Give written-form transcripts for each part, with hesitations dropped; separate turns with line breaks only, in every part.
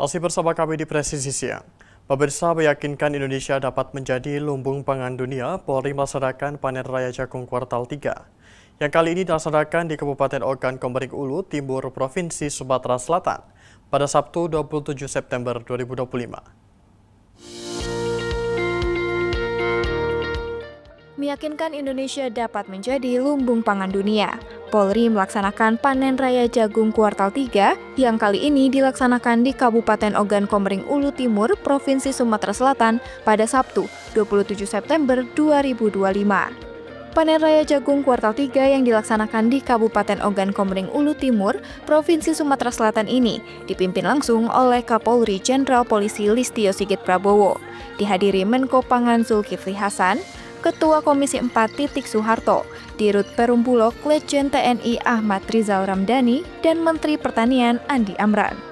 Masih bersama kami di Presisi Siang. Pemirsa meyakinkan Indonesia dapat menjadi lumbung pangan dunia, Polri melaksanakan panen raya jagung kuartal 3. Yang kali ini dilaksanakan di Kabupaten Ogan Komering Ulu, Timur Provinsi Sumatera Selatan pada Sabtu 27 September 2025.
Meyakinkan Indonesia dapat menjadi lumbung pangan dunia. Polri melaksanakan panen raya jagung kuartal 3 yang kali ini dilaksanakan di Kabupaten Ogan Komering Ulu Timur, Provinsi Sumatera Selatan pada Sabtu 27 September 2025. Panen raya jagung kuartal 3 yang dilaksanakan di Kabupaten Ogan Komering Ulu Timur, Provinsi Sumatera Selatan ini dipimpin langsung oleh Kapolri Jenderal Polisi Listio Sigit Prabowo, dihadiri Menko Pangan Zulkifli Hasan, Ketua Komisi 4 Titik Soeharto, Dirut Perum Bulog Letjen TNI Ahmad Rizal Ramdhani, dan Menteri Pertanian Andi Amran.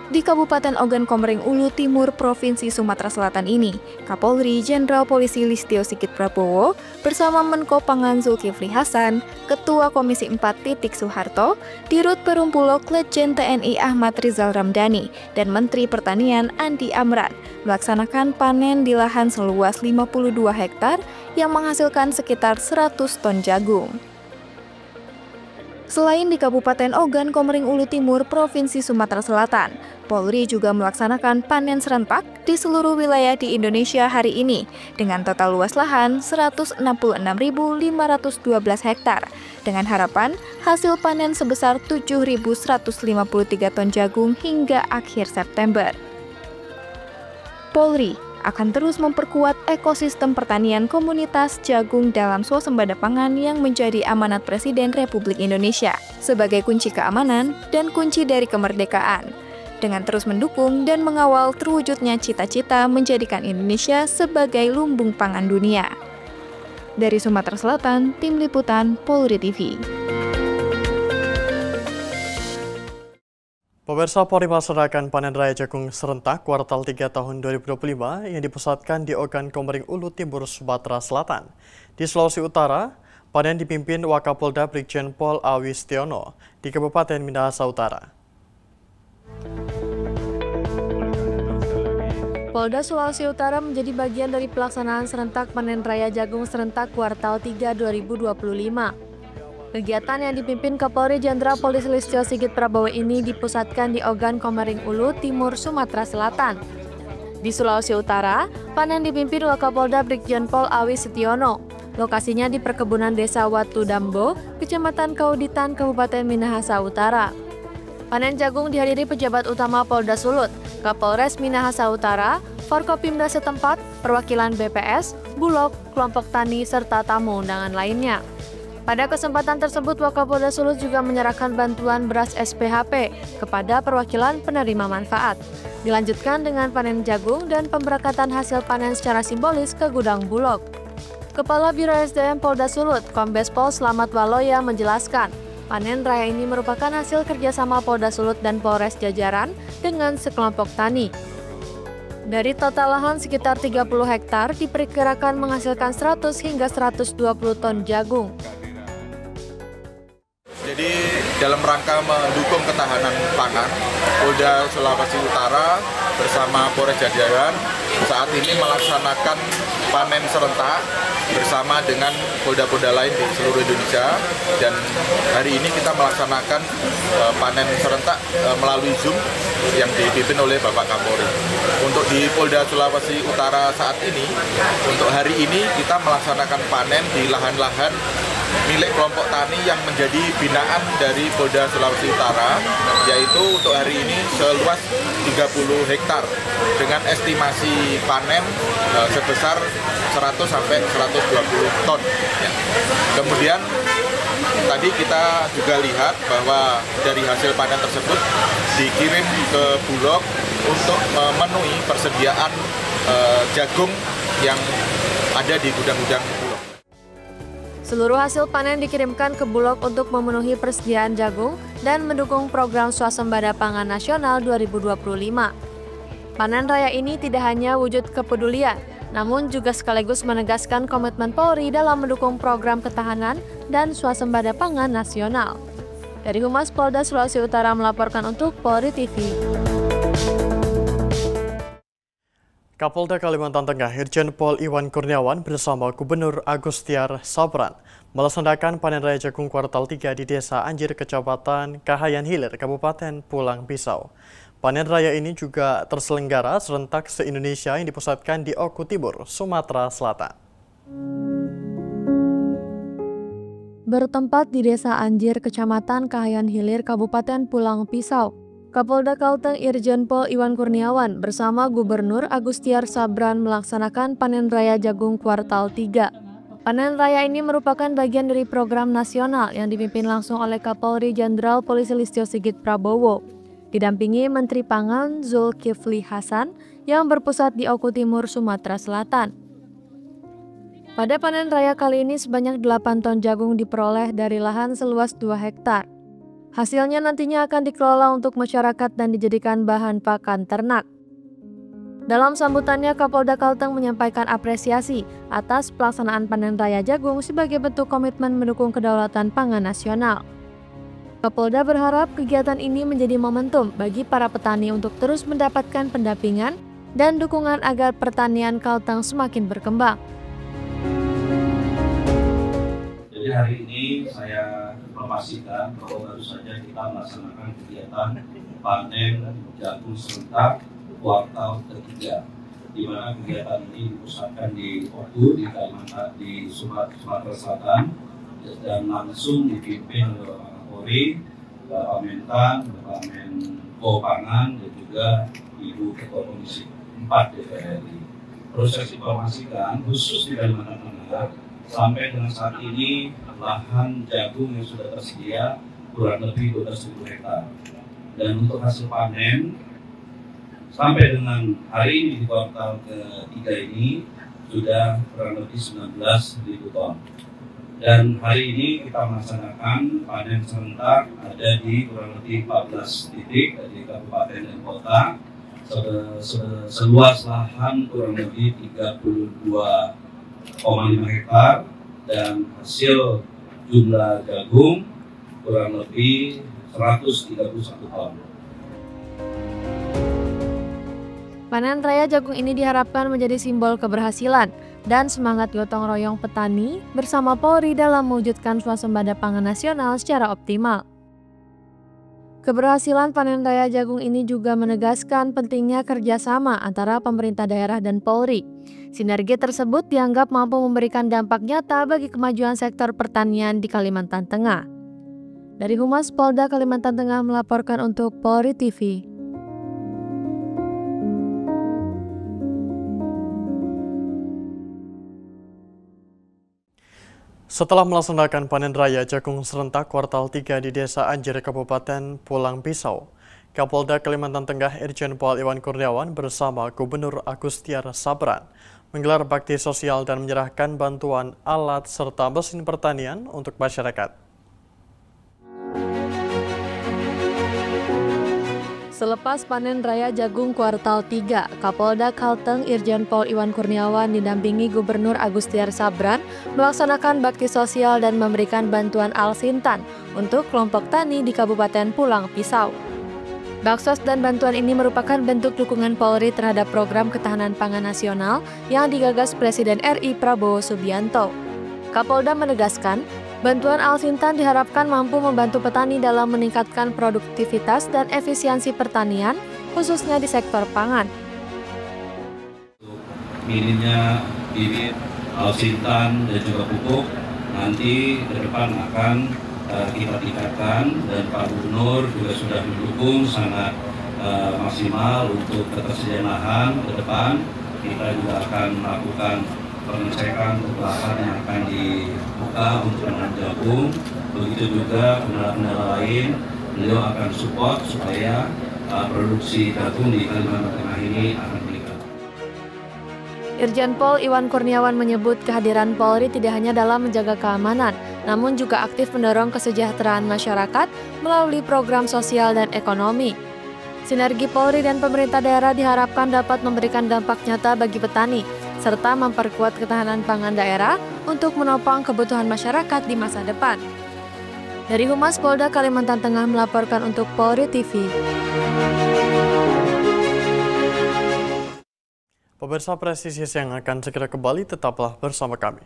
Di Kabupaten Ogan Komering Ulu Timur, Provinsi Sumatera Selatan ini, Kapolri Jenderal Polisi Listio Sigit Prabowo bersama Menko Pangan Zulkifli Hasan, Ketua Komisi 4 Titik Soeharto, Dirut Perum Bulog Letjen TNI Ahmad Rizal Ramdhani, dan Menteri Pertanian Andi Amran melaksanakan panen di lahan seluas 52 hektar yang menghasilkan sekitar 100 ton jagung. Selain di Kabupaten Ogan Komering Ulu Timur, Provinsi Sumatera Selatan, Polri juga melaksanakan panen serentak di seluruh wilayah di Indonesia hari ini dengan total luas lahan 166.512 hektar dengan harapan hasil panen sebesar 7.153 ton jagung hingga akhir September. Polri akan terus memperkuat ekosistem pertanian komunitas jagung dalam swasembada pangan yang menjadi amanat Presiden Republik Indonesia sebagai kunci keamanan dan kunci dari kemerdekaan, dengan terus mendukung dan mengawal terwujudnya cita-cita menjadikan Indonesia sebagai lumbung pangan dunia. Dari Sumatera Selatan, Tim Liputan Polri TV.
Pemirsa, Polri melaksanakan panen raya jagung serentak kuartal 3 tahun 2025 yang dipusatkan di Ogan Komering Ulu Timur, Sumatera Selatan. Di Sulawesi Utara, panen dipimpin Wakapolda Brigjen Pol Awi Setiono di Kabupaten Minahasa Utara.
Polda Sulawesi Utara menjadi bagian dari pelaksanaan serentak panen raya jagung serentak kuartal 3 2025. Kegiatan yang dipimpin Kapolri Jenderal Polisi Listio Sigit Prabowo ini dipusatkan di Ogan Komering Ulu Timur, Sumatera Selatan. Di Sulawesi Utara, panen dipimpin Wakapolda Brigjen Pol Awi Setiono. Lokasinya di perkebunan Desa Watu Dambo, Kecamatan Kauditan, Kabupaten Minahasa Utara. Panen jagung dihadiri pejabat utama Polda Sulut, Kapolres Minahasa Utara, Forkopimda setempat, perwakilan BPS, Bulog, kelompok tani, serta tamu undangan lainnya. Pada kesempatan tersebut, Wakapolda Sulut juga menyerahkan bantuan beras SPHP kepada perwakilan penerima manfaat. Dilanjutkan dengan panen jagung dan pemberangkatan hasil panen secara simbolis ke gudang Bulog. Kepala Biro SDM Polda Sulut, Kombes Pol Slamet Waloya menjelaskan, panen raya ini merupakan hasil kerjasama Polda Sulut dan Polres jajaran dengan sekelompok tani. Dari total lahan sekitar 30 hektar diperkirakan menghasilkan 100 hingga 120 ton jagung.
Jadi dalam rangka mendukung ketahanan pangan, Polda Sulawesi Utara bersama Polres jajaran saat ini melaksanakan panen serentak bersama dengan polda-polda lain di seluruh Indonesia, dan hari ini kita melaksanakan panen serentak melalui Zoom yang dipimpin oleh Bapak Kapolri. Untuk di Polda Sulawesi Utara saat ini, untuk hari ini kita melaksanakan panen di lahan-lahan milik kelompok tani yang menjadi binaan dari Polda Sulawesi Utara, yaitu untuk hari ini seluas 30 hektar dengan estimasi panen sebesar 100 sampai 120 ton. Ya. Kemudian tadi kita juga lihat bahwa dari hasil panen tersebut dikirim ke Bulog untuk memenuhi persediaan jagung yang ada di gudang-gudang Bulog.
Seluruh hasil panen dikirimkan ke Bulog untuk memenuhi persediaan jagung dan mendukung program Swasembada Pangan Nasional 2025. Panen raya ini tidak hanya wujud kepedulian, namun juga sekaligus menegaskan komitmen Polri dalam mendukung program ketahanan dan swasembada pangan nasional. Dari Humas Polda Sulawesi Utara melaporkan untuk Polri TV.
Kapolda Kalimantan Tengah Irjen Pol Iwan Kurniawan bersama Gubernur Agustiar Sabran melaksanakan panen raya jagung kuartal 3 di Desa Anjir, Kecamatan Kahayan Hilir, Kabupaten Pulang Pisau. Panen raya ini juga terselenggara serentak se-Indonesia yang dipusatkan di Oku Tibur, Sumatera Selatan.
Bertempat di Desa Anjir, Kecamatan Kahayan Hilir, Kabupaten Pulang Pisau, Kapolda Kalteng Irjen Pol Iwan Kurniawan bersama Gubernur Agustiar Sabran melaksanakan panen raya jagung kuartal 3. Panen raya ini merupakan bagian dari program nasional yang dipimpin langsung oleh Kapolri Jenderal Polisi Listio Sigit Prabowo, didampingi Menteri Pangan Zulkifli Hasan yang berpusat di Oku Timur, Sumatera Selatan. Pada panen raya kali ini sebanyak 8 ton jagung diperoleh dari lahan seluas 2 hektar. Hasilnya nantinya akan dikelola untuk masyarakat dan dijadikan bahan pakan ternak. Dalam sambutannya, Kapolda Kalteng menyampaikan apresiasi atas pelaksanaan panen raya jagung sebagai bentuk komitmen mendukung kedaulatan pangan nasional. Kapolda berharap kegiatan ini menjadi momentum bagi para petani untuk terus mendapatkan pendampingan dan dukungan agar pertanian Kalteng semakin berkembang.
Jadi hari ini saya memastikan bahwa baru saja kita melaksanakan kegiatan panen jagung serentak kuartal ketiga, di mana kegiatan ini dipusatkan di Oku, di Kalimantan, di Sumatera Selatan, dan langsung dipimpin oleh Bapak Kapolri, Bapak Mentan, Bapak Menko Pangan, dan juga Ibu Ketua Komisi 4 DPR RI. Perlu saya informasikan, khusus di Kalimantan Tengah, sampai dengan saat ini lahan jagung yang sudah tersedia kurang lebih 12.000 hektar. Dan untuk hasil panen sampai dengan hari ini di kuartal ketiga ini sudah kurang lebih 19.000 ton. Dan hari ini kita melaksanakan panen serentak ada di kurang lebih 14 titik di kabupaten dan kota, seluas lahan kurang lebih 32,5 hektar, dan hasil jumlah jagung kurang lebih 131 ton.
Panen raya jagung ini diharapkan menjadi simbol keberhasilan dan semangat gotong royong petani bersama Polri dalam mewujudkan swasembada pangan nasional secara optimal. Keberhasilan panen raya jagung ini juga menegaskan pentingnya kerjasama antara pemerintah daerah dan Polri. Sinergi tersebut dianggap mampu memberikan dampak nyata bagi kemajuan sektor pertanian di Kalimantan Tengah. Dari Humas Polda Kalimantan Tengah melaporkan untuk Polri TV.
Setelah melaksanakan panen raya jagung serentak kuartal 3 di Desa Anjir, Kabupaten Pulang Pisau, Kapolda Kalimantan Tengah Irjen Pol Iwan Kurniawan bersama Gubernur Agustiar Sabran menggelar bakti sosial dan menyerahkan bantuan alat serta mesin pertanian untuk masyarakat.
Selepas panen raya jagung kuartal 3, Kapolda Kalteng Irjen Pol Iwan Kurniawan didampingi Gubernur Agustiar Sabran melaksanakan bakti sosial dan memberikan bantuan alsintan untuk kelompok tani di Kabupaten Pulang Pisau. Baksos dan bantuan ini merupakan bentuk dukungan Polri terhadap program ketahanan pangan nasional yang digagas Presiden RI Prabowo Subianto. Kapolda menegaskan, bantuan alsintan diharapkan mampu membantu petani dalam meningkatkan produktivitas dan efisiensi pertanian, khususnya di sektor pangan.
Minimnya bibit, alsintan, dan juga pupuk nanti ke depan akan kita tingkatkan, dan Pak Gubernur juga sudah mendukung sangat maksimal untuk ketersediaan lahan ke depan. Kita juga akan melakukan pengecekan untuk lahan yang akan dibuka untuk menanam jagung. Begitu juga kendala-kendala lain, beliau akan support supaya produksi jagung di Kalimantan Tengah ini akan meningkat.
Irjen Pol Iwan Kurniawan menyebut kehadiran Polri tidak hanya dalam menjaga keamanan, namun juga aktif mendorong kesejahteraan masyarakat melalui program sosial dan ekonomi. Sinergi Polri dan pemerintah daerah diharapkan dapat memberikan dampak nyata bagi petani, serta memperkuat ketahanan pangan daerah untuk menopang kebutuhan masyarakat di masa depan. Dari Humas Polda Kalimantan Tengah melaporkan untuk Polri TV.
Pemirsa Presisi yang akan segera kembali, tetaplah bersama kami.